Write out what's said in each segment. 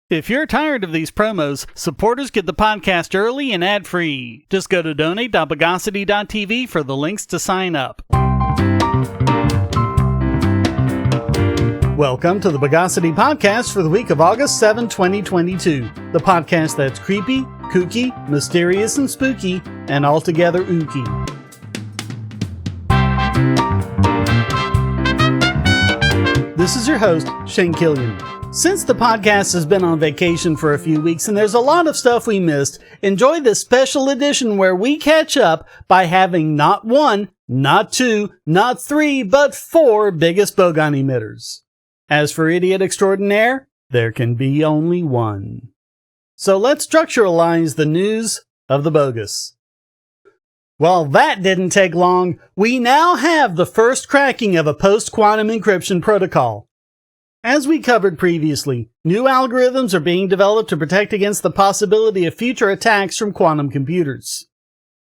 If you're tired of these promos, supporters get the podcast early and ad-free. Just go to donate.bogosity.tv for the links to sign up. Welcome to the Bogosity Podcast for the week of August 7, 2022. The podcast that's creepy, kooky, mysterious, and spooky, and altogether ooky. This is your host, Shane Killian. Since the podcast has been on vacation for a few weeks and there's a lot of stuff we missed, enjoy this special edition where we catch up by having not one, not two, not three, but four biggest Bogon emitters. As for Idiot Extraordinaire, there can be only one. So let's structuralize the news of the bogus. Well, that didn't take long. We now have the first cracking of a post-quantum encryption protocol. As we covered previously, new algorithms are being developed to protect against the possibility of future attacks from quantum computers.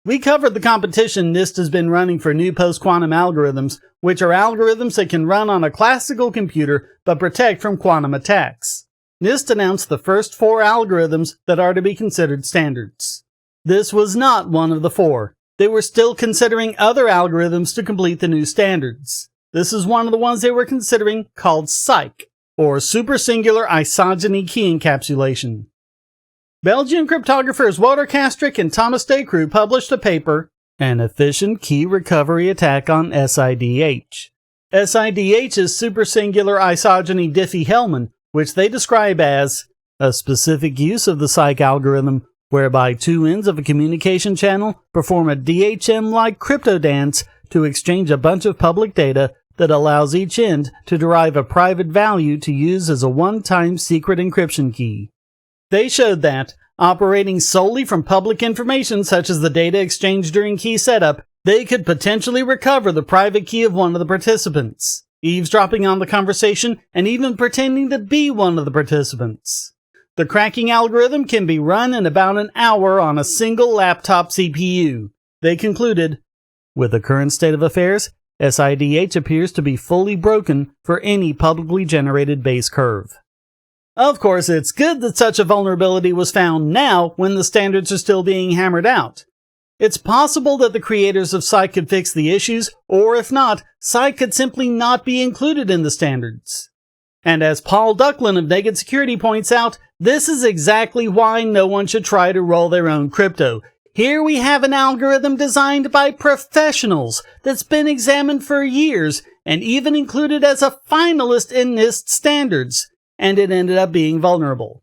We covered the competition NIST has been running for new post-quantum algorithms, which are algorithms that can run on a classical computer but protect from quantum attacks. NIST announced the first four algorithms that are to be considered standards. This was not one of the four. They were still considering other algorithms to complete the new standards. This is one of the ones they were considering, called Psych, or Supersingular Isogeny Key Encapsulation. Belgian cryptographers Wouter Castrick and Thomas Decroux published a paper, An Efficient Key Recovery Attack on SIDH. SIDH is Supersingular Isogeny Diffie-Hellman, which they describe as a specific use of the Psych algorithm whereby two ends of a communication channel perform a DHM-like crypto dance to exchange a bunch of public data that allows each end to derive a private value to use as a one-time secret encryption key. They showed that, operating solely from public information such as the data exchanged during key setup, they could potentially recover the private key of one of the participants, eavesdropping on the conversation and even pretending to be one of the participants. The cracking algorithm can be run in about an hour on a single laptop CPU. They concluded, with the current state of affairs, SIDH appears to be fully broken for any publicly generated base curve. Of course, it's good that such a vulnerability was found now when the standards are still being hammered out. It's possible that the creators of Psych could fix the issues, or if not, Psych could simply not be included in the standards. And as Paul Ducklin of Naked Security points out, this is exactly why no one should try to roll their own crypto. Here we have an algorithm designed by professionals that's been examined for years and even included as a finalist in NIST standards, and it ended up being vulnerable.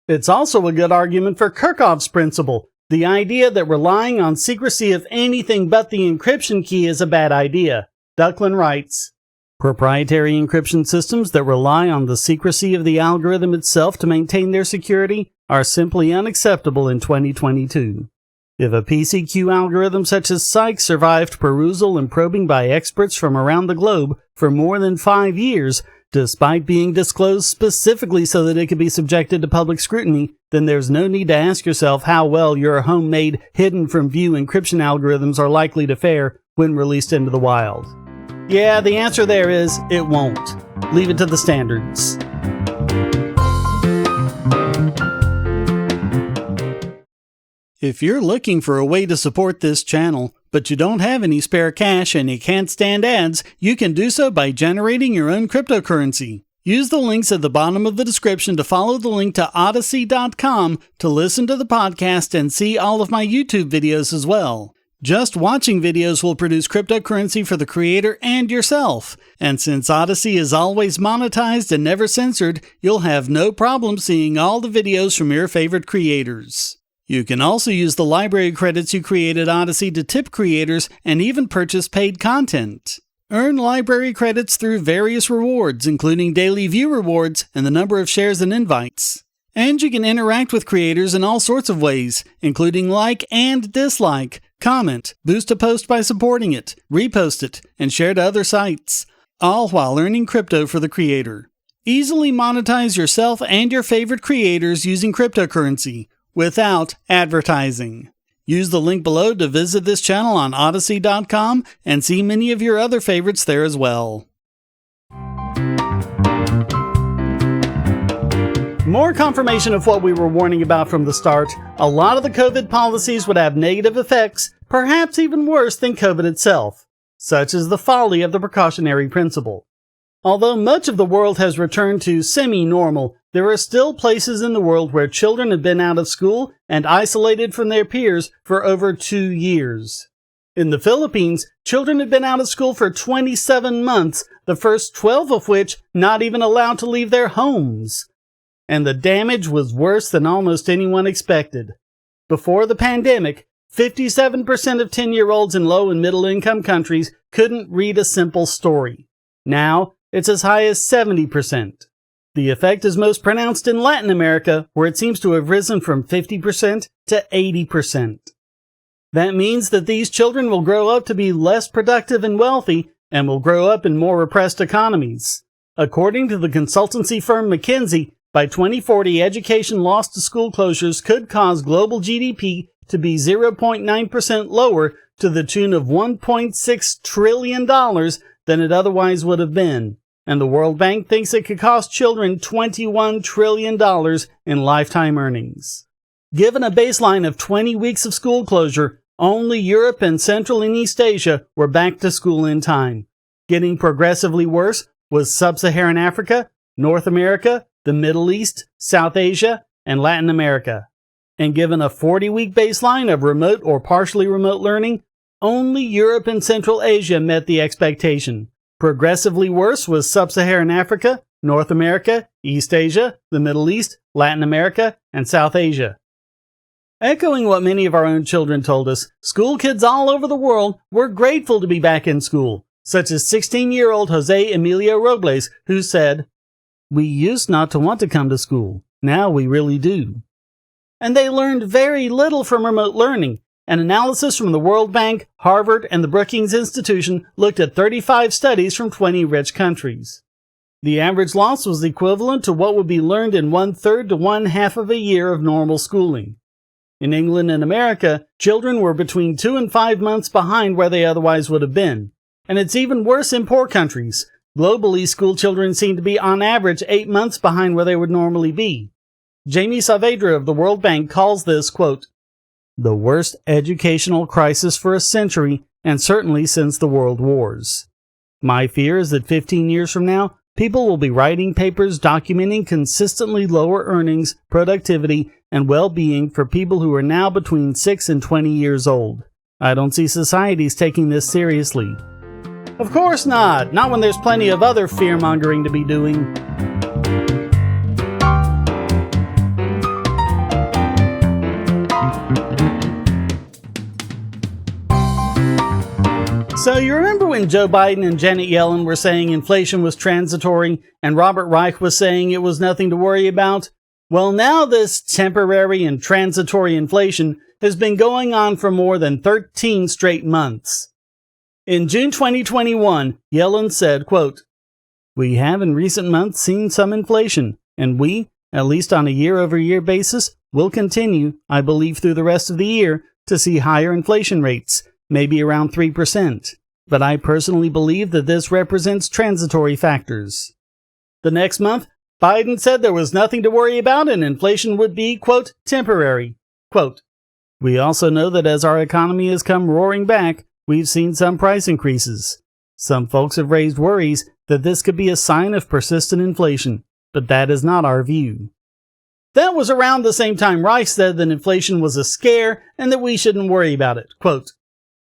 It's also a good argument for Kirchhoff's principle, the idea that relying on secrecy of anything but the encryption key is a bad idea. Ducklin writes, proprietary encryption systems that rely on the secrecy of the algorithm itself to maintain their security are simply unacceptable in 2022. If a PCQ algorithm such as Psych survived perusal and probing by experts from around the globe for more than 5 years, despite being disclosed specifically so that it could be subjected to public scrutiny, then there's no need to ask yourself how well your homemade, hidden from view encryption algorithms are likely to fare when released into the wild. Yeah, the answer there is, it won't. Leave it to the standards. If you're looking for a way to support this channel, but you don't have any spare cash and you can't stand ads, you can do so by generating your own cryptocurrency. Use the links at the bottom of the description to follow the link to Odyssey.com to listen to the podcast and see all of my YouTube videos as well. Just watching videos will produce cryptocurrency for the creator and yourself. And since Odyssey is always monetized and never censored, you'll have no problem seeing all the videos from your favorite creators. You can also use the library credits you create at Odyssey to tip creators and even purchase paid content. Earn library credits through various rewards, including daily view rewards and the number of shares and invites. And you can interact with creators in all sorts of ways, including like and dislike, comment, boost a post by supporting it, repost it, and share to other sites, all while earning crypto for the creator. Easily monetize yourself and your favorite creators using cryptocurrency, without advertising. Use the link below to visit this channel on Odyssey.com and see many of your other favorites there as well. More confirmation of what we were warning about from the start. A lot of the COVID policies would have negative effects, perhaps even worse than COVID itself. Such is the folly of the precautionary principle. Although much of the world has returned to semi-normal, there are still places in the world where children have been out of school and isolated from their peers for over 2 years. In the Philippines, children have been out of school for 27 months, the first 12 of which not even allowed to leave their homes. And the damage was worse than almost anyone expected. Before the pandemic, 57% of 10-year-olds in low and middle-income countries couldn't read a simple story. Now, it's as high as 70%. The effect is most pronounced in Latin America, where it seems to have risen from 50% to 80%. That means that these children will grow up to be less productive and wealthy, and will grow up in more repressed economies. According to the consultancy firm McKinsey, by 2040, education lost to school closures could cause global GDP to be 0.9% lower to the tune of $1.6 trillion than it otherwise would have been. And the World Bank thinks it could cost children $21 trillion in lifetime earnings. Given a baseline of 20 weeks of school closure, only Europe and Central and East Asia were back to school in time. Getting progressively worse was Sub-Saharan Africa, North America, the Middle East, South Asia, and Latin America. And given a 40-week baseline of remote or partially remote learning, only Europe and Central Asia met the expectation. Progressively worse was Sub-Saharan Africa, North America, East Asia, the Middle East, Latin America, and South Asia. Echoing what many of our own children told us, school kids all over the world were grateful to be back in school, such as 16-year-old Jose Emilio Robles, who said, "We used not to want to come to school. Now we really do." And they learned very little from remote learning. An analysis from the World Bank, Harvard, and the Brookings Institution looked at 35 studies from 20 rich countries. The average loss was equivalent to what would be learned in 1/3 to 1/2 of a year of normal schooling. In England and America, children were between 2 and 5 months behind where they otherwise would have been. And it's even worse in poor countries. Globally, school children seem to be on average 8 months behind where they would normally be. Jamie Saavedra of the World Bank calls this, quote, "the worst educational crisis for a century, and certainly since the World Wars. My fear is that 15 years from now, people will be writing papers documenting consistently lower earnings, productivity, and well-being for people who are now between 6 and 20 years old. I don't see societies taking this seriously." Of course not. Not when there's plenty of other fear-mongering to be doing. So you remember when Joe Biden and Janet Yellen were saying inflation was transitory and Robert Reich was saying it was nothing to worry about? Well, now this temporary and transitory inflation has been going on for more than 13 straight months. In June 2021, Yellen said, quote, "We have in recent months seen some inflation, and we, at least on a year-over-year basis, will continue, I believe through the rest of the year, to see higher inflation rates, maybe around 3%. But I personally believe that this represents transitory factors." The next month, Biden said there was nothing to worry about and inflation would be, quote, "temporary." Quote, "We also know that as our economy has come roaring back, we've seen some price increases. Some folks have raised worries that this could be a sign of persistent inflation, but that is not our view." That was around the same time Reich said that inflation was a scare and that we shouldn't worry about it. Quote,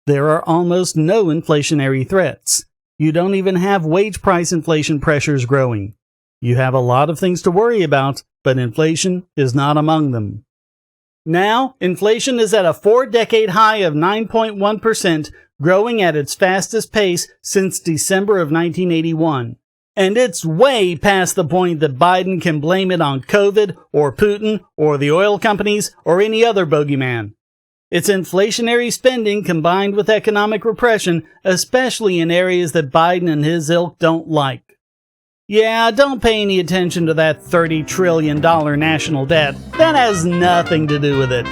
"There are almost no inflationary threats. You don't even have wage price inflation pressures growing. You have a lot of things to worry about, but inflation is not among them." Now, inflation is at a 4-decade high of 9.1%, growing at its fastest pace since December of 1981. And it's way past the point that Biden can blame it on COVID or Putin or the oil companies or any other bogeyman. It's inflationary spending combined with economic repression, especially in areas that Biden and his ilk don't like. Yeah, don't pay any attention to that $30 trillion national debt. That has nothing to do with it.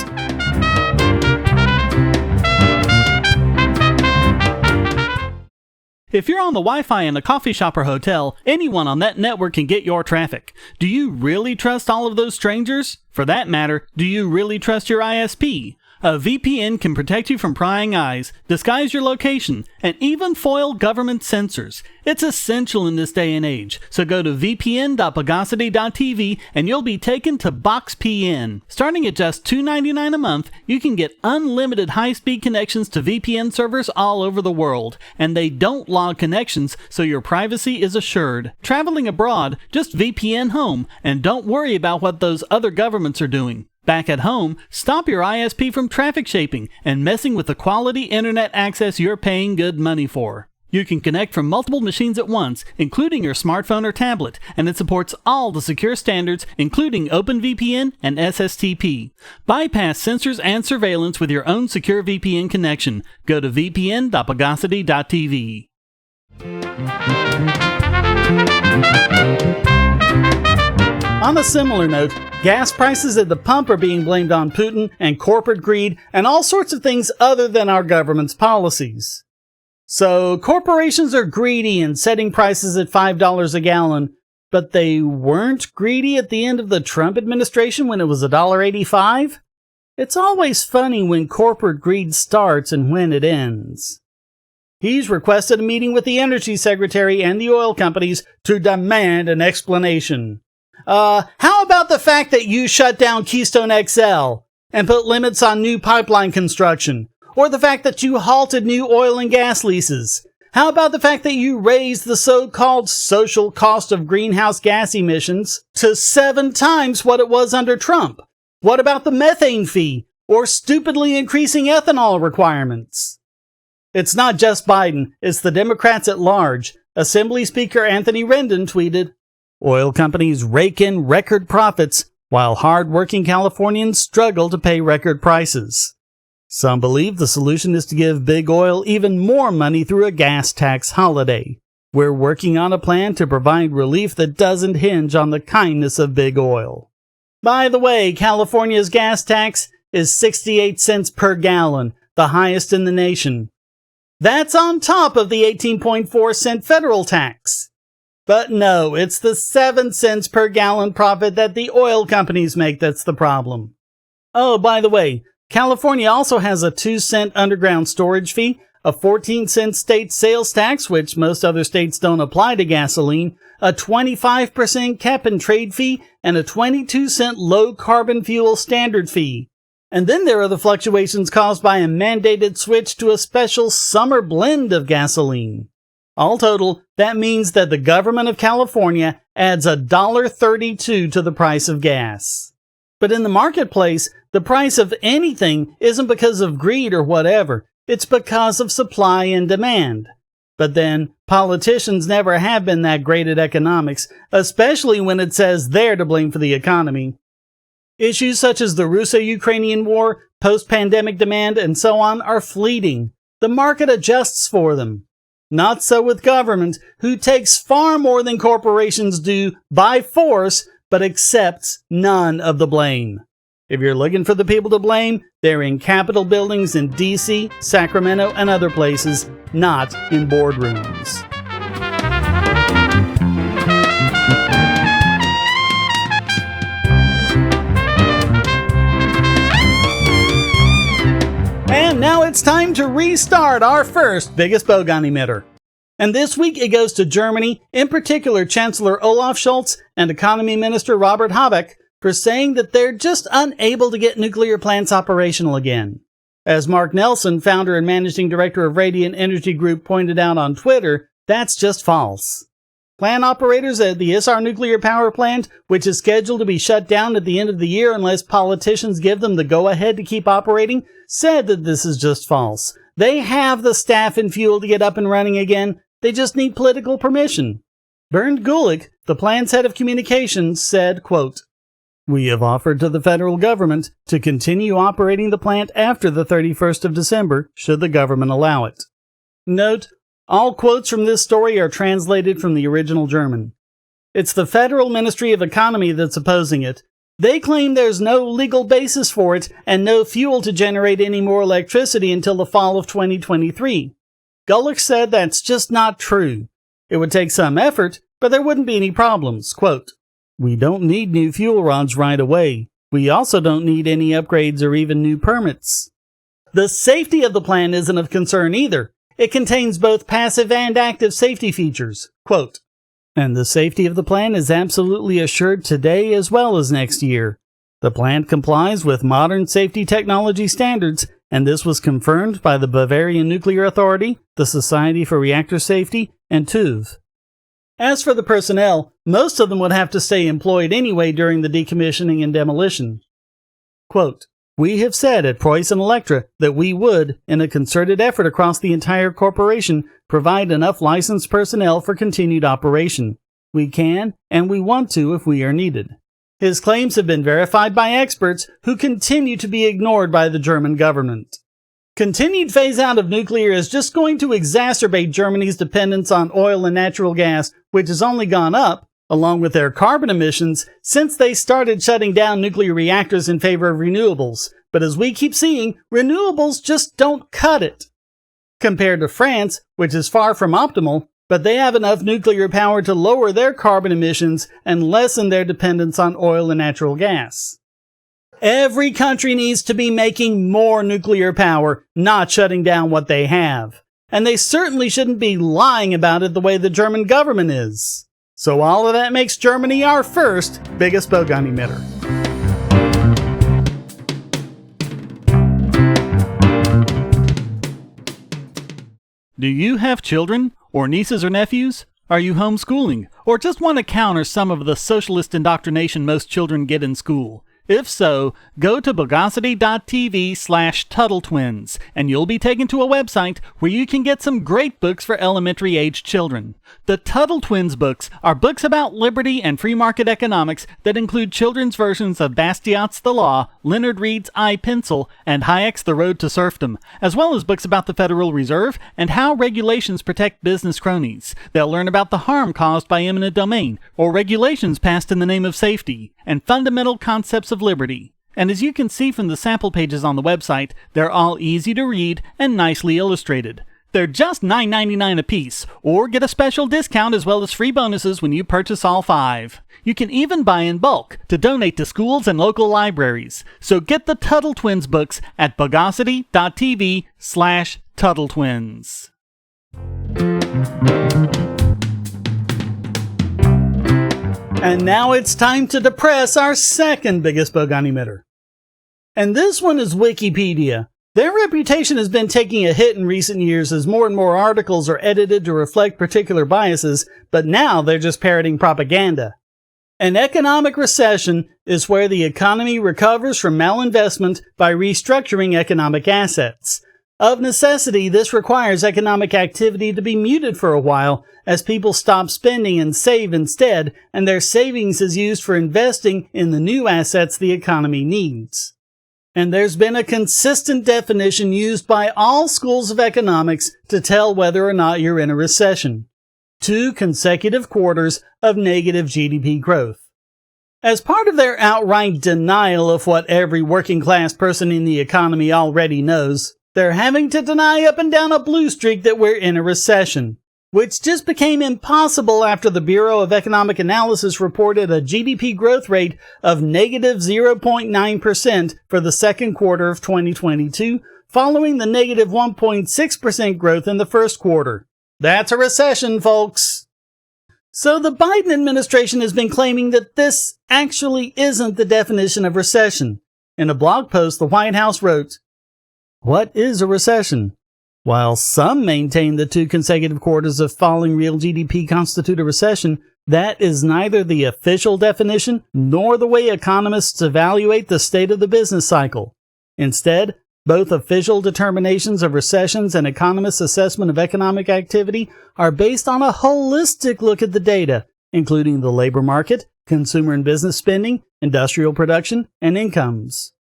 If you're on the Wi-Fi in a coffee shop or hotel, anyone on that network can get your traffic. Do you really trust all of those strangers? For that matter, do you really trust your ISP? A VPN can protect you from prying eyes, disguise your location, and even foil government censors. It's essential in this day and age, so go to vpn.bogosity.tv and you'll be taken to BoxPN. Starting at just $2.99 a month, you can get unlimited high-speed connections to VPN servers all over the world, and they don't log connections, so your privacy is assured. Traveling abroad, just VPN home, and don't worry about what those other governments are doing. Back at home, stop your ISP from traffic shaping and messing with the quality internet access you're paying good money for. You can connect from multiple machines at once, including your smartphone or tablet, and it supports all the secure standards, including OpenVPN and SSTP. Bypass censors and surveillance with your own secure VPN connection. Go to vpn.bogosity.tv. On a similar note, gas prices at the pump are being blamed on Putin and corporate greed and all sorts of things other than our government's policies. So, corporations are greedy in setting prices at $5 a gallon, but they weren't greedy at the end of the Trump administration when it was $1.85? It's always funny when corporate greed starts and when it ends. He's requested a meeting with the Energy Secretary and the oil companies to demand an explanation. How about the fact that you shut down Keystone XL and put limits on new pipeline construction? Or the fact that you halted new oil and gas leases? How about the fact that you raised the so-called social cost of greenhouse gas emissions to 7 times what it was under Trump? What about the methane fee? Or stupidly increasing ethanol requirements? It's not just Biden, it's the Democrats at large. Assembly Speaker Anthony Rendon tweeted, "Oil companies rake in record profits, while hard-working Californians struggle to pay record prices. Some believe the solution is to give Big Oil even more money through a gas tax holiday. We're working on a plan to provide relief that doesn't hinge on the kindness of Big Oil." By the way, California's gas tax is 68 cents per gallon, the highest in the nation. That's on top of the 18.4-cent federal tax. But no, it's the 7 cents per gallon profit that the oil companies make that's the problem. Oh, by the way, California also has a 2-cent underground storage fee, a 14-cent state sales tax, which most other states don't apply to gasoline, a 25% cap and trade fee, and a 22-cent low-carbon fuel standard fee. And then there are the fluctuations caused by a mandated switch to a special summer blend of gasoline. All total, that means that the government of California adds $1.32 to the price of gas. But in the marketplace, the price of anything isn't because of greed or whatever. It's because of supply and demand. But then, politicians never have been that great at economics, especially when it says they're to blame for the economy. Issues such as the Russo-Ukrainian war, post-pandemic demand, and so on are fleeting. The market adjusts for them. Not so with government, who takes far more than corporations do by force, but accepts none of the blame. If you're looking for the people to blame, they're in Capitol buildings in D.C., Sacramento, and other places, not in boardrooms. And now it's time to restart our first biggest Bogon emitter. And this week it goes to Germany, in particular Chancellor Olaf Scholz and Economy Minister Robert Habeck, for saying that they're just unable to get nuclear plants operational again. As Mark Nelson, founder and managing director of Radiant Energy Group, pointed out on Twitter, that's just false. Plant operators at the Isar nuclear power plant, which is scheduled to be shut down at the end of the year unless politicians give them the go-ahead to keep operating, said that this is just false. They have the staff and fuel to get up and running again. They just need political permission. Bernd Gulick, the plant's head of communications, said, quote, "We have offered to the federal government to continue operating the plant after the 31st of December, should the government allow it." Note, all quotes from this story are translated from the original German. It's the Federal Ministry of Economy that's opposing it. They claim there's no legal basis for it and no fuel to generate any more electricity until the fall of 2023. Gulick said that's just not true. It would take some effort, but there wouldn't be any problems. Quote, "We don't need new fuel rods right away. We also don't need any upgrades or even new permits." The safety of the plan isn't of concern either. It contains both passive and active safety features. Quote, "And the safety of the plan is absolutely assured today as well as next year. The plant complies with modern safety technology standards, and this was confirmed by the Bavarian Nuclear Authority, the Society for Reactor Safety, and TÜV. As for the personnel, most of them would have to stay employed anyway during the decommissioning and demolition." Quote, "We have said at Preuss and Electra that we would, in a concerted effort across the entire corporation, provide enough licensed personnel for continued operation. We can, and we want to if we are needed." His claims have been verified by experts who continue to be ignored by the German government. Continued phase-out of nuclear is just going to exacerbate Germany's dependence on oil and natural gas, which has only gone up, along with their carbon emissions, since they started shutting down nuclear reactors in favor of renewables. But as we keep seeing, renewables just don't cut it. Compared to France, which is far from optimal, but they have enough nuclear power to lower their carbon emissions and lessen their dependence on oil and natural gas. Every country needs to be making more nuclear power, not shutting down what they have. And they certainly shouldn't be lying about it the way the German government is. So all of that makes Germany our first biggest bogon emitter. Do you have children, or nieces or nephews? Are you homeschooling, or just want to counter some of the socialist indoctrination most children get in school? If so, go to Bogosity.tv/TuttleTwins, and you'll be taken to a website where you can get some great books for elementary-age children. The Tuttle Twins books are books about liberty and free market economics that include children's versions of Bastiat's The Law, Leonard Read's I, Pencil, and Hayek's The Road to Serfdom, as well as books about the Federal Reserve and how regulations protect business cronies. They'll learn about the harm caused by eminent domain, or regulations passed in the name of safety, and fundamental concepts of liberty. And as you can see from the sample pages on the website, they're all easy to read and nicely illustrated. They're just $9.99 a piece, or get a special discount as well as free bonuses when you purchase all 5. You can even buy in bulk to donate to schools and local libraries. So get the Tuttle Twins books at Bogosity.tv/TuttleTwins. And now it's time to depress our second biggest bogon emitter. And this one is Wikipedia. Their reputation has been taking a hit in recent years as more and more articles are edited to reflect particular biases, but now they're just parroting propaganda. An economic recession is where the economy recovers from malinvestment by restructuring economic assets. Of necessity, this requires economic activity to be muted for a while as people stop spending and save instead, and their savings is used for investing in the new assets the economy needs. And there's been a consistent definition used by all schools of economics to tell whether or not you're in a recession: 2 consecutive quarters of negative GDP growth. As part of their outright denial of what every working class person in the economy already knows, they're having to deny up and down a blue streak that we're in a recession, which just became impossible after the Bureau of Economic Analysis reported a GDP growth rate of negative 0.9% for the second quarter of 2022, following the negative 1.6% growth in the first quarter. That's a recession, folks. So the Biden administration has been claiming that this actually isn't the definition of recession. In a blog post, the White House wrote, "What is a recession? While some maintain the 2 consecutive quarters of falling real GDP constitute a recession, that is neither the official definition nor the way economists evaluate the state of the business cycle. Instead, both official determinations of recessions and economists' assessment of economic activity are based on a holistic look at the data, including the labor market, consumer and business spending, industrial production, and incomes.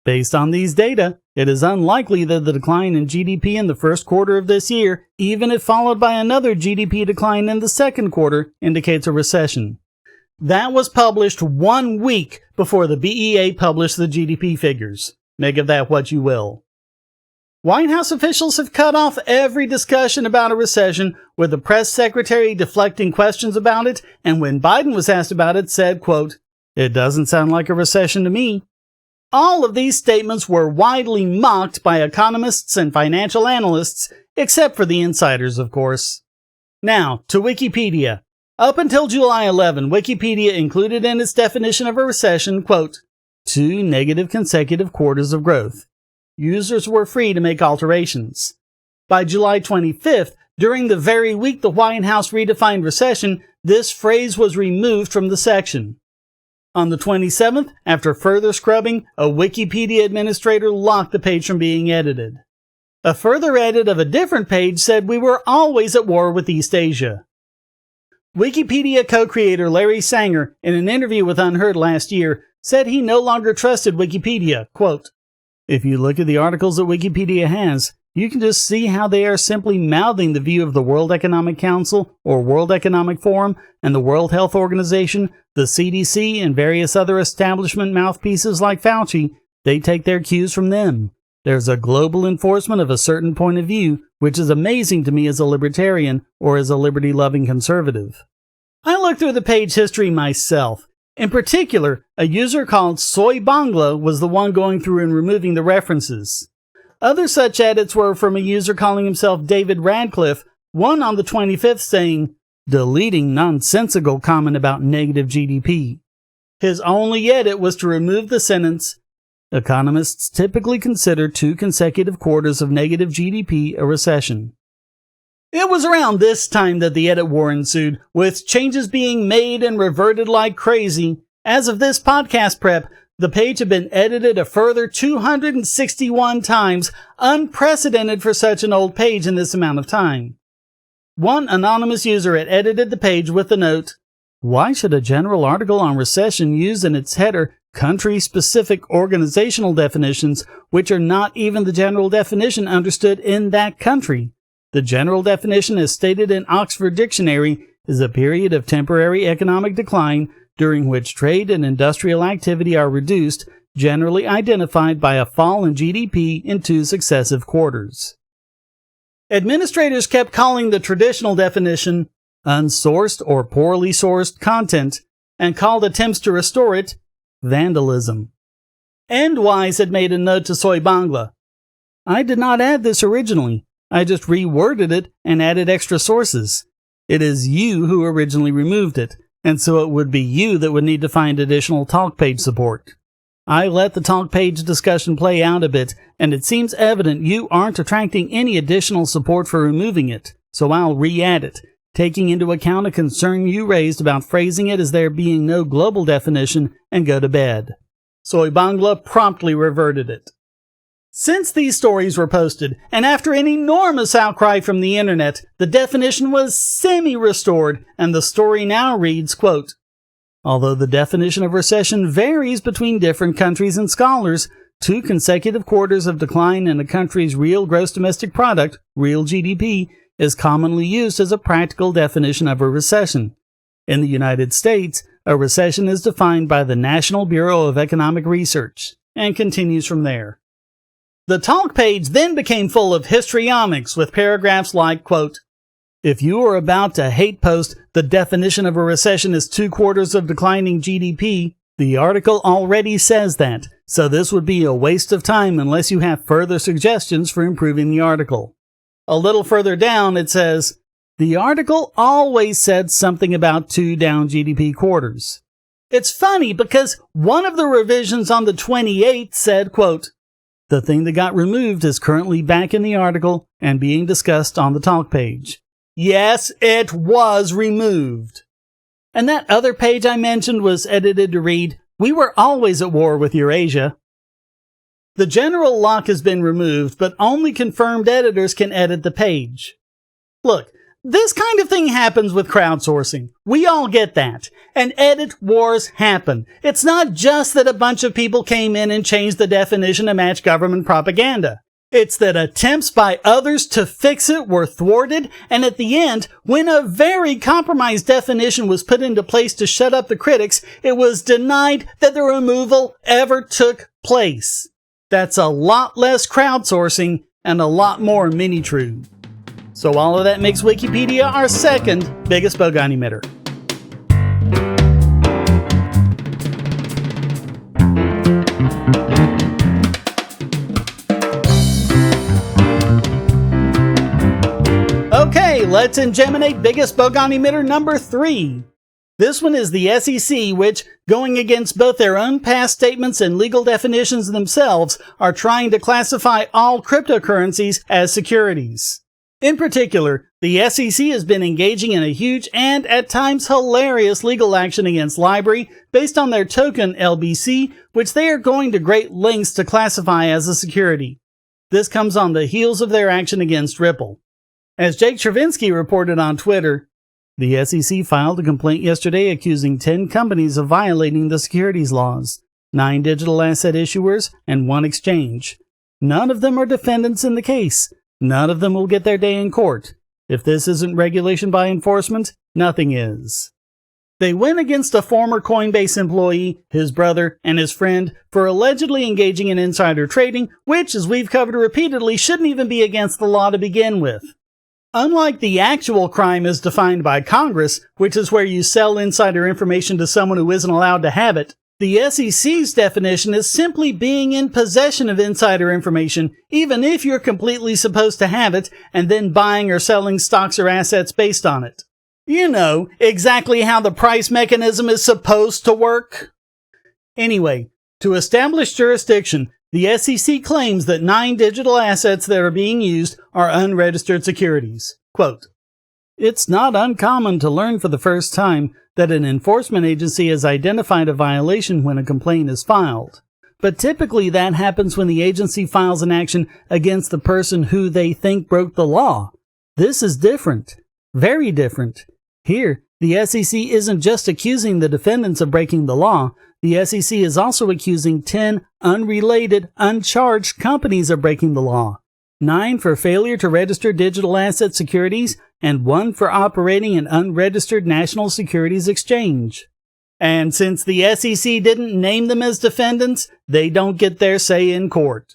Based on these data, it is unlikely that the decline in GDP in the first quarter of this year, even if followed by another GDP decline in the second quarter, indicates a recession." That was published 1 week before the BEA published the GDP figures. Make of that what you will. White House officials have cut off every discussion about a recession, with the press secretary deflecting questions about it, and when Biden was asked about it, said, quote, "It doesn't sound like a recession to me." All of these statements were widely mocked by economists and financial analysts, except for the insiders, of course. Now, to Wikipedia. Up until July 11, Wikipedia included in its definition of a recession, quote, 2 negative consecutive quarters of growth. Users were free to make alterations. By July 25th, during the very week the White House redefined recession, this phrase was removed from the section. On the 27th, after further scrubbing, a Wikipedia administrator locked the page from being edited. A further edit of a different page said we were always at war with East Asia. Wikipedia co-creator Larry Sanger, in an interview with Unheard last year, said he no longer trusted Wikipedia. Quote, "If you look at the articles that Wikipedia has, you can just see how they are simply mouthing the view of the World Economic Council or World Economic Forum and the World Health Organization, the CDC, and various other establishment mouthpieces like Fauci. They take their cues from them. There's a global enforcement of a certain point of view, which is amazing to me as a libertarian or as a liberty-loving conservative." I looked through the page history myself. In particular, a user called Soy Bangla was the one going through and removing the references. Other such edits were from a user calling himself David Radcliffe, one on the 25th saying, "Deleting nonsensical comment about negative GDP." His only edit was to remove the sentence, "Economists typically consider 2 consecutive quarters of negative GDP a recession." It was around this time that the edit war ensued, with changes being made and reverted like crazy. As of this podcast prep, the page had been edited a further 261 times, unprecedented for such an old page in this amount of time. One anonymous user had edited the page with the note, "Why should a general article on recession use in its header country-specific organizational definitions, which are not even the general definition understood in that country? The general definition, as stated in Oxford Dictionary, is a period of temporary economic decline during which trade and industrial activity are reduced, generally identified by a fall in GDP in 2 successive quarters." Administrators kept calling the traditional definition unsourced or poorly sourced content, and called attempts to restore it vandalism. Endwise had made a note to Soy Bangla. "I did not add this originally. I just reworded it and added extra sources. It is you who originally removed it, and so it would be you that would need to find additional talk page support. I let the talk page discussion play out a bit, and it seems evident you aren't attracting any additional support for removing it, so I'll re-add it, taking into account a concern you raised about phrasing it as there being no global definition, and go to bed." Soy Bangla promptly reverted it. Since these stories were posted, and after an enormous outcry from the internet, the definition was semi-restored, and the story now reads, quote, "Although the definition of recession varies between different countries and scholars, 2 consecutive quarters of decline in a country's real gross domestic product, real GDP, is commonly used as a practical definition of a recession. In the United States, a recession is defined by the National Bureau of Economic Research," and continues from there. The talk page then became full of histrionics with paragraphs like, quote, "If you are about to hate post the definition of a recession is 2 quarters of declining GDP, the article already says that, so this would be a waste of time unless you have further suggestions for improving the article." A little further down it says, "The article always said something about 2 down GDP quarters." It's funny because one of the revisions on the 28th said, quote, "The thing that got removed is currently back in the article and being discussed on the talk page." Yes, it was removed. And that other page I mentioned was edited to read, "We were always at war with Eurasia." The general lock has been removed, but only confirmed editors can edit the page. Look, this kind of thing happens with crowdsourcing. We all get that. And edit wars happen. It's not just that a bunch of people came in and changed the definition to match government propaganda. It's that attempts by others to fix it were thwarted, and at the end, when a very compromised definition was put into place to shut up the critics, it was denied that the removal ever took place. That's a lot less crowdsourcing and a lot more mini-true. So all of that makes Wikipedia our second biggest bogon emitter. Okay, let's ingeminate biggest bogon emitter number 3. This one is the SEC, which, going against both their own past statements and legal definitions themselves, are trying to classify all cryptocurrencies as securities. In particular, the SEC has been engaging in a huge and at times hilarious legal action against LBRY based on their token LBC, which they are going to great lengths to classify as a security. This comes on the heels of their action against Ripple. As Jake Chervinsky reported on Twitter, the SEC filed a complaint yesterday accusing 10 companies of violating the securities laws, 9 digital asset issuers, and 1 exchange. None of them are defendants in the case. None of them will get their day in court. If this isn't regulation by enforcement, nothing is. They went against a former Coinbase employee, his brother, and his friend for allegedly engaging in insider trading, which, as we've covered repeatedly, shouldn't even be against the law to begin with. Unlike the actual crime as defined by Congress, which is where you sell insider information to someone who isn't allowed to have it, the SEC's definition is simply being in possession of insider information, even if you're completely supposed to have it, and then buying or selling stocks or assets based on it. You know, exactly how the price mechanism is supposed to work. Anyway, to establish jurisdiction, the SEC claims that 9 digital assets that are being used are unregistered securities. Quote, "It's not uncommon to learn for the first time that an enforcement agency has identified a violation when a complaint is filed. But typically that happens when the agency files an action against the person who they think broke the law. This is different. Very different. Here, the SEC isn't just accusing the defendants of breaking the law. The SEC is also accusing 10 unrelated, uncharged companies of breaking the law. 9 for failure to register digital asset securities, and 1 for operating an unregistered national securities exchange. And since the SEC didn't name them as defendants, they don't get their say in court.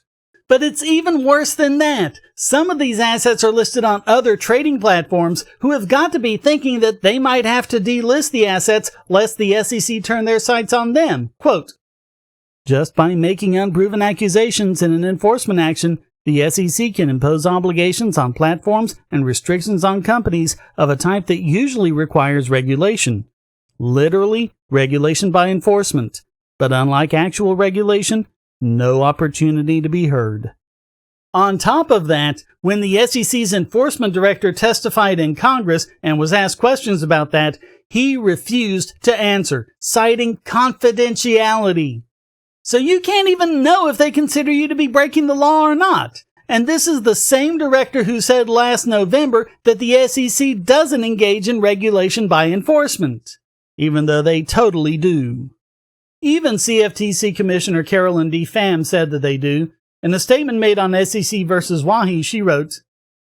But it's even worse than that. Some of these assets are listed on other trading platforms who have got to be thinking that they might have to delist the assets lest the SEC turn their sights on them. Quote, "Just by making unproven accusations in an enforcement action, the SEC can impose obligations on platforms and restrictions on companies of a type that usually requires regulation. Literally, regulation by enforcement. But unlike actual regulation, no opportunity to be heard." On top of that, when the SEC's enforcement director testified in Congress and was asked questions about that, he refused to answer, citing confidentiality. So you can't even know if they consider you to be breaking the law or not. And this is the same director who said last November that the SEC doesn't engage in regulation by enforcement, even though they totally do. Even CFTC Commissioner Carolyn D. Pham said that they do. In a statement made on SEC versus Wahi, she wrote,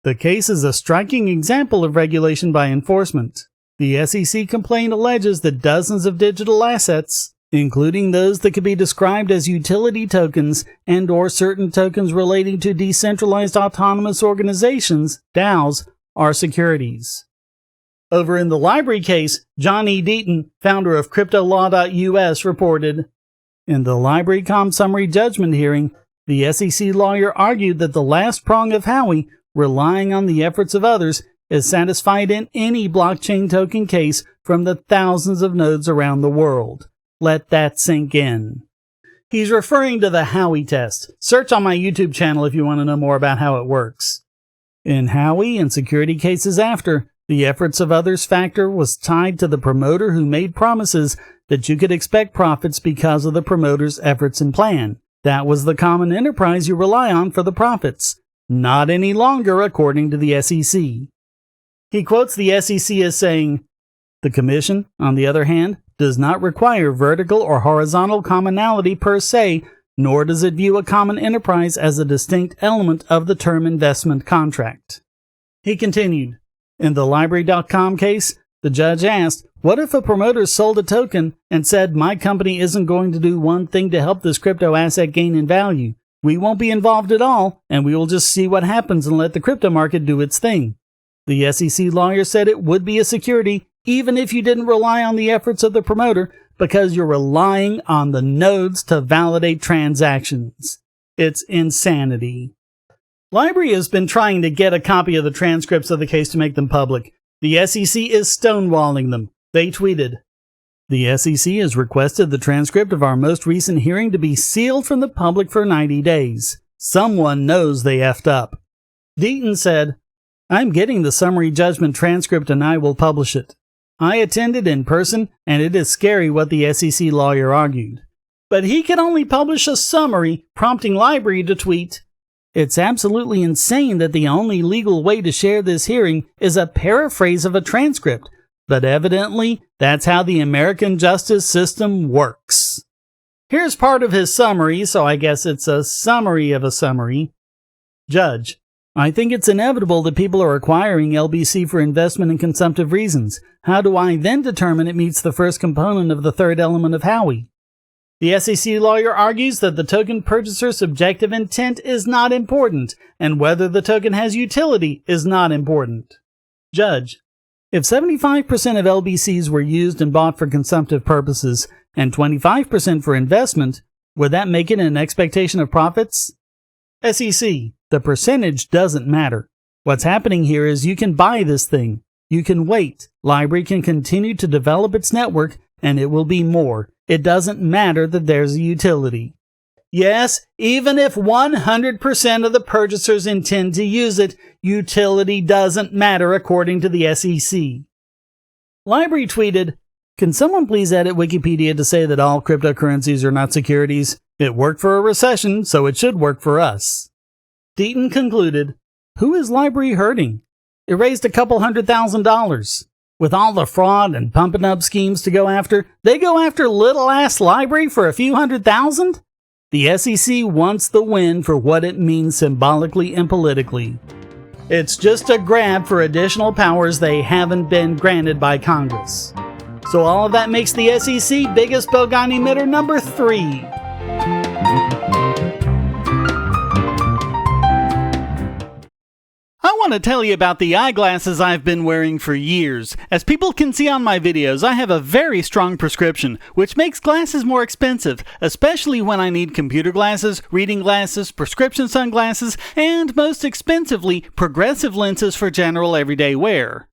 "The case is a striking example of regulation by enforcement. The SEC complaint alleges that dozens of digital assets, including those that could be described as utility tokens and/or certain tokens relating to decentralized autonomous organizations, DAOs, are securities." Over in the LBRY case, John E. Deaton, founder of CryptoLaw.us, reported, "In the LBRY summary judgment hearing, the SEC lawyer argued that the last prong of Howey, relying on the efforts of others, is satisfied in any blockchain token case from the thousands of nodes around the world. Let that sink in." He's referring to the Howey test. Search on my YouTube channel if you want to know more about how it works. In Howey and security cases after, the efforts of others factor was tied to the promoter who made promises that you could expect profits because of the promoter's efforts and plan. That was the common enterprise you rely on for the profits. Not any longer, according to the SEC. He quotes the SEC as saying, "The Commission, on the other hand, does not require vertical or horizontal commonality per se, nor does it view a common enterprise as a distinct element of the term investment contract." He continued, "In the LBRY.com case, the judge asked, what if a promoter sold a token and said, my company isn't going to do one thing to help this crypto asset gain in value? We won't be involved at all, and we will just see what happens and let the crypto market do its thing. The SEC lawyer said it would be a security, even if you didn't rely on the efforts of the promoter, because you're relying on the nodes to validate transactions. It's insanity. LBRY has been trying to get a copy of the transcripts of the case to make them public. The SEC is stonewalling them. They tweeted, "The SEC has requested the transcript of our most recent hearing to be sealed from the public for 90 days. Someone knows they effed up." Deaton said, "I'm getting the summary judgment transcript and I will publish it. I attended in person, and it is scary what the SEC lawyer argued." But he could only publish a summary, prompting LBRY to tweet, "It's absolutely insane that the only legal way to share this hearing is a paraphrase of a transcript, but evidently that's how the American justice system works." Here's part of his summary, so I guess it's a summary of a summary. Judge, I think it's inevitable that people are acquiring LBC for investment and consumptive reasons. How do I then determine it meets the first component of the third element of Howey? The SEC lawyer argues that the token purchaser's subjective intent is not important, and whether the token has utility is not important. Judge, if 75% of LBCs were used and bought for consumptive purposes, and 25% for investment, would that make it an expectation of profits? SEC, the percentage doesn't matter. What's happening here is you can buy this thing. You can wait. LBRY can continue to develop its network, and it will be more. It doesn't matter that there's a utility. Yes, even if 100% of the purchasers intend to use it, utility doesn't matter according to the SEC. LBRY tweeted, "Can someone please edit Wikipedia to say that all cryptocurrencies are not securities? It worked for a recession, so it should work for us." Deaton concluded, "Who is LBRY hurting? It raised a couple $100,000. With all the fraud and pumping up schemes to go after, they go after little-ass LBRY for a few $100,000? The SEC wants the win for what it means symbolically and politically. It's just a grab for additional powers they haven't been granted by Congress. So all of that makes the SEC biggest Bogon emitter number 3. I want to tell you about the eyeglasses I've been wearing for years. As people can see on my videos, I have a very strong prescription, which makes glasses more expensive, especially when I need computer glasses, reading glasses, prescription sunglasses, and most expensively, progressive lenses for general everyday wear.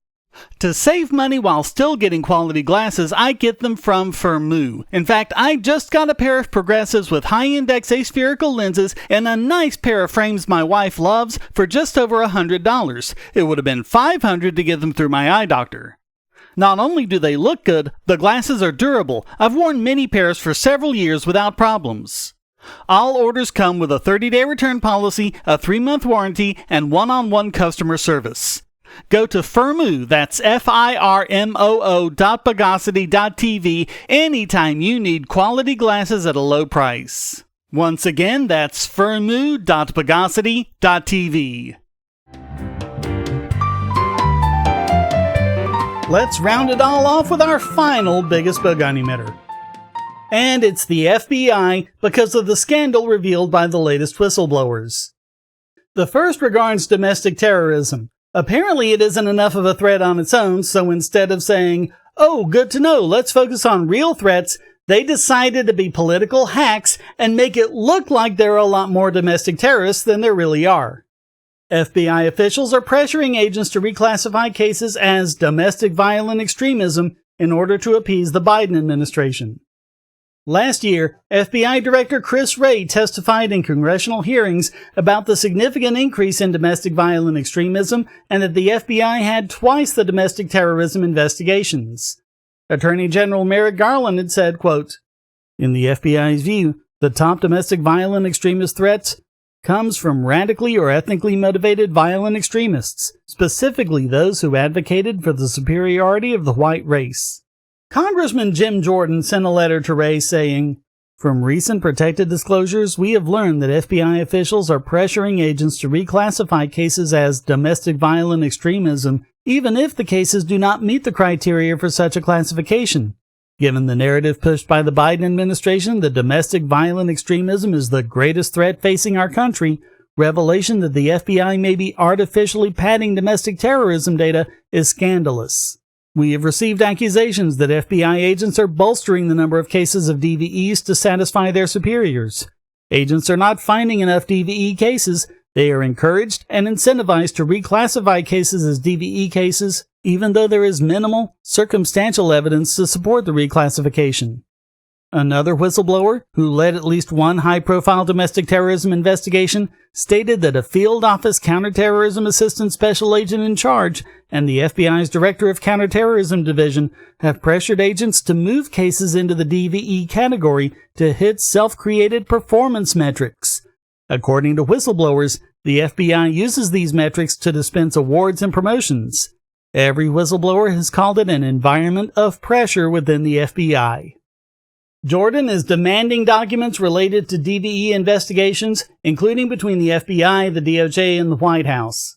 To save money while still getting quality glasses, I get them from Fuming. In fact, I just got a pair of progressives with high-index aspherical lenses and a nice pair of frames my wife loves for just over $100. It would have been $500 to get them through my eye doctor. Not only do they look good, the glasses are durable. I've worn many pairs for several years without problems. All orders come with a 30-day return policy, a 3-month warranty, and one-on-one customer service. Go to Fuming, that's FIRMOO.Bogosity.tv anytime you need quality glasses at a low price. Once again, that's Fuming.Bogosity.tv. Let's round it all off with our final biggest Bogon emitter. And it's the FBI because of the scandal revealed by the latest whistleblowers. The first regards domestic terrorism. Apparently it isn't enough of a threat on its own, so instead of saying, "Oh, good to know, let's focus on real threats," they decided to be political hacks and make it look like there are a lot more domestic terrorists than there really are. FBI officials are pressuring agents to reclassify cases as domestic violent extremism in order to appease the Biden administration. Last year, FBI Director Chris Wray testified in congressional hearings about the significant increase in domestic violent extremism and that the FBI had twice the domestic terrorism investigations. Attorney General Merrick Garland had said, quote, "In the FBI's view, the top domestic violent extremist threats comes from radically or ethnically motivated violent extremists, specifically those who advocated for the superiority of the white race." Congressman Jim Jordan sent a letter to Wray saying, "From recent protected disclosures, we have learned that FBI officials are pressuring agents to reclassify cases as domestic violent extremism, even if the cases do not meet the criteria for such a classification. Given the narrative pushed by the Biden administration that domestic violent extremism is the greatest threat facing our country, revelation that the FBI may be artificially padding domestic terrorism data is scandalous. We have received accusations that FBI agents are bolstering the number of cases of DVEs to satisfy their superiors. Agents are not finding enough DVE cases. They are encouraged and incentivized to reclassify cases as DVE cases, even though there is minimal, circumstantial evidence to support the reclassification. Another whistleblower, who led at least one high-profile domestic terrorism investigation, stated that a field office counterterrorism assistant special agent in charge and the FBI's director of counterterrorism division have pressured agents to move cases into the DVE category to hit self-created performance metrics. According to whistleblowers, the FBI uses these metrics to dispense awards and promotions. Every whistleblower has called it an environment of pressure within the FBI. Jordan is demanding documents related to DVE investigations, including between the FBI, the DOJ, and the White House.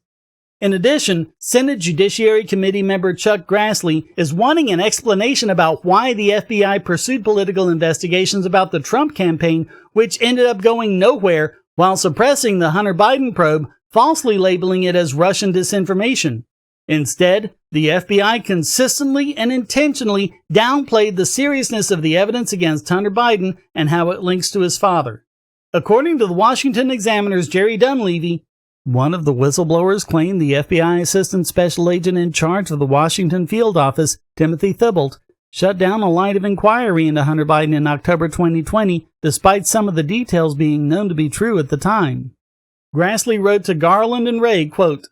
In addition, Senate Judiciary Committee member Chuck Grassley is wanting an explanation about why the FBI pursued political investigations about the Trump campaign, which ended up going nowhere, while suppressing the Hunter Biden probe, falsely labeling it as Russian disinformation. Instead, the FBI consistently and intentionally downplayed the seriousness of the evidence against Hunter Biden and how it links to his father. According to the Washington Examiner's Jerry Dunleavy, one of the whistleblowers claimed the FBI Assistant Special Agent in charge of the Washington field office, Timothy Thibault, shut down a line of inquiry into Hunter Biden in October 2020, despite some of the details being known to be true at the time. Grassley wrote to Garland and Ray, quote,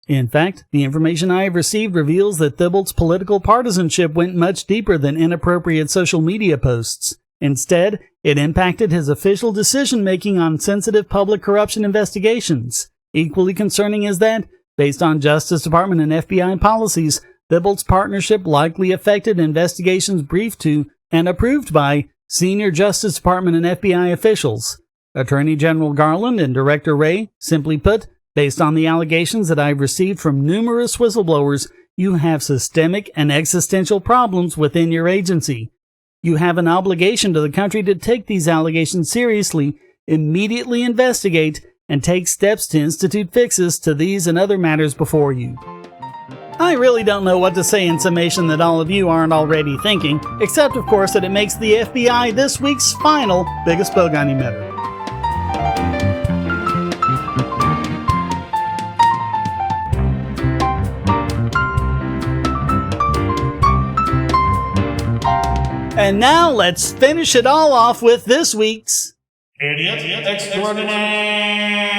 "In fact, the information I have received reveals that Thibault's political partisanship went much deeper than inappropriate social media posts. Instead, it impacted his official decision-making on sensitive public corruption investigations. Equally concerning is that, based on Justice Department and FBI policies, Thibault's partnership likely affected investigations briefed to and approved by senior Justice Department and FBI officials. Attorney General Garland and Director Ray, simply put, based on the allegations that I've received from numerous whistleblowers, you have systemic and existential problems within your agency. You have an obligation to the country to take these allegations seriously, immediately investigate, and take steps to institute fixes to these and other matters before you." I really don't know what to say in summation that all of you aren't already thinking, except of course that it makes the FBI this week's final biggest Bogon emitter. And now let's finish it all off with this week's Idiot Extraordinaire.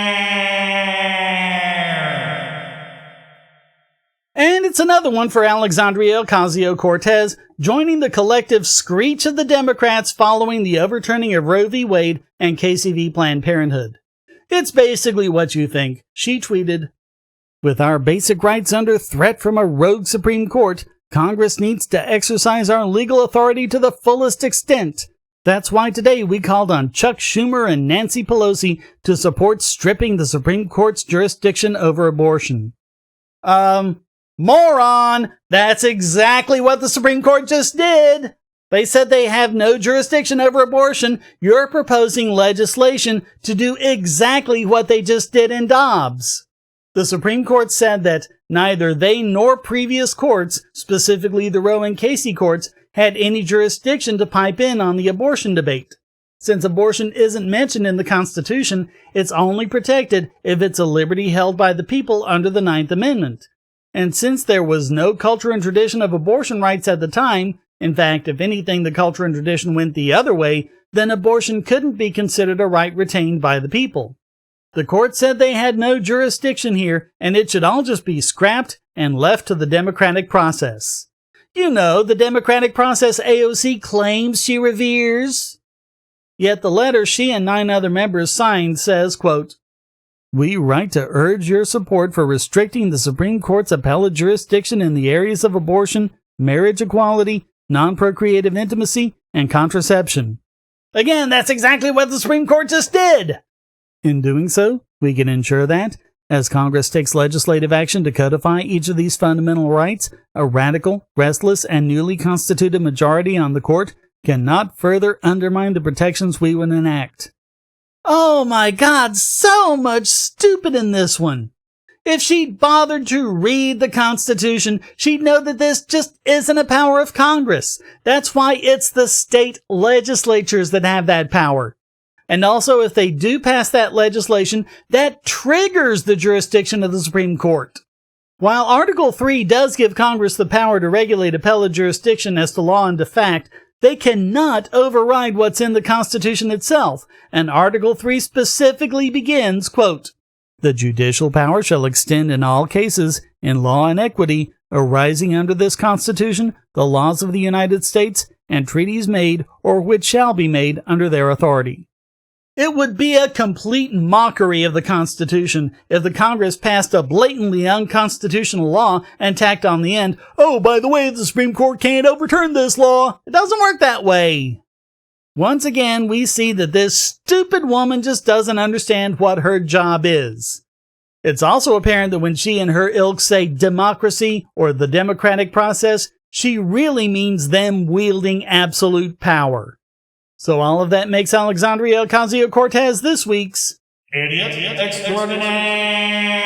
And it's another one for Alexandria Ocasio-Cortez, joining the collective screech of the Democrats following the overturning of Roe v. Wade and Casey v. Planned Parenthood. It's basically what you think. She tweeted, "With our basic rights under threat from a rogue Supreme Court, Congress needs to exercise our legal authority to the fullest extent. That's why today we called on Chuck Schumer and Nancy Pelosi to support stripping the Supreme Court's jurisdiction over abortion." Moron! That's exactly what the Supreme Court just did! They said they have no jurisdiction over abortion. You're proposing legislation to do exactly what they just did in Dobbs. The Supreme Court said that neither they nor previous courts, specifically the Roe and Casey courts, had any jurisdiction to pipe in on the abortion debate. Since abortion isn't mentioned in the Constitution, it's only protected if it's a liberty held by the people under the 9th Amendment. And since there was no culture and tradition of abortion rights at the time, in fact, if anything, the culture and tradition went the other way, then abortion couldn't be considered a right retained by the people. The court said they had no jurisdiction here, and it should all just be scrapped and left to the democratic process. You know, the democratic process AOC claims she reveres. Yet the letter she and 9 other members signed says, quote, "We write to urge your support for restricting the Supreme Court's appellate jurisdiction in the areas of abortion, marriage equality, non-procreative intimacy, and contraception." Again, that's exactly what the Supreme Court just did! In doing so, we can ensure that As Congress takes legislative action to codify each of these fundamental rights, a radical, restless, and newly constituted majority on the court cannot further undermine the protections we would enact. Oh my God, so much stupid in this one. If she'd bothered to read the Constitution, she'd know that this just isn't a power of Congress. That's why it's the state legislatures that have that power. And also, if they do pass that legislation, that triggers the jurisdiction of the Supreme Court. While Article 3 does give Congress the power to regulate appellate jurisdiction as to law and to fact, they cannot override what's in the Constitution itself, and Article 3 specifically begins, quote, "The judicial power shall extend in all cases, in law and equity, arising under this Constitution, the laws of the United States, and treaties made or which shall be made under their authority." It would be a complete mockery of the Constitution if the Congress passed a blatantly unconstitutional law and tacked on the end, "Oh, by the way, the Supreme Court can't overturn this law." It doesn't work that way. Once again, we see that this stupid woman just doesn't understand what her job is. It's also apparent that when she and her ilk say democracy or the democratic process, she really means them wielding absolute power. So all of that makes Alexandria Ocasio-Cortez this week's Idiot Extraordinaire.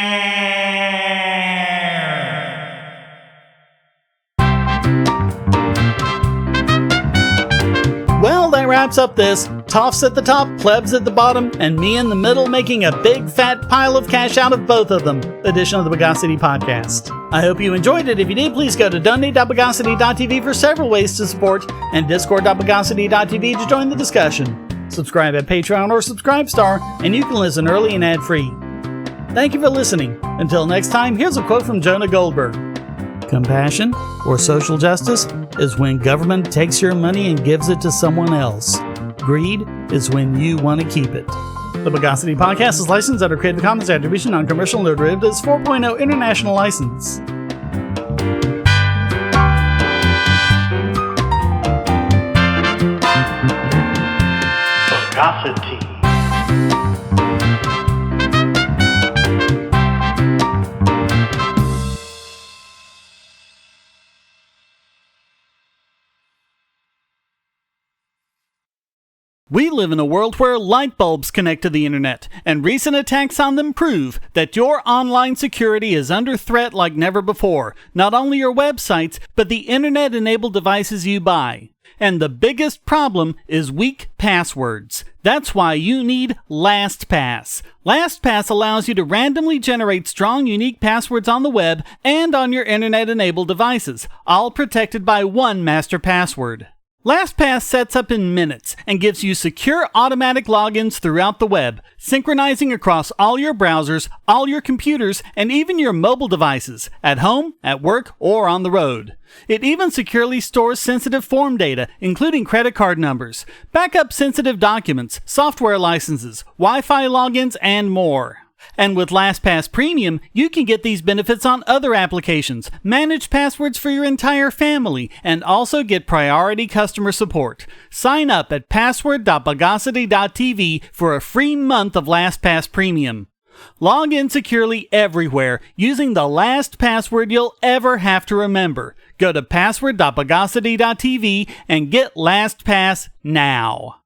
Well, that wraps up this toffs at the top, plebs at the bottom, and me in the middle making a big fat pile of cash out of both of them edition of the Bogosity podcast. I hope you enjoyed it. If you did, please go to donate.bogosity.tv for several ways to support and discord.bogosity.tv to join the discussion. Subscribe at Patreon or Subscribestar, and you can listen early and ad-free. Thank you for listening. Until next time, here's a quote from Jonah Goldberg. Compassion, or social justice, is when government takes your money and gives it to someone else. Greed is when you want to keep it. The Bogosity podcast is licensed under Creative Commons Attribution Non-Commercial No Derivatives 4.0 International License. Bogosity. We live in a world where light bulbs connect to the internet, and recent attacks on them prove that your online security is under threat like never before. Not only your websites, but the internet-enabled devices you buy. And the biggest problem is weak passwords. That's why you need LastPass. LastPass allows you to randomly generate strong, unique passwords on the web and on your internet-enabled devices, all protected by one master password. LastPass sets up in minutes and gives you secure automatic logins throughout the web, synchronizing across all your browsers, all your computers, and even your mobile devices, at home, at work, or on the road. It even securely stores sensitive form data, including credit card numbers, backup sensitive documents, software licenses, Wi-Fi logins, and more. And with LastPass Premium, you can get these benefits on other applications, manage passwords for your entire family, and also get priority customer support. Sign up at password.bogosity.tv for a free month of LastPass Premium. Log in securely everywhere using the last password you'll ever have to remember. Go to password.bogosity.tv and get LastPass now.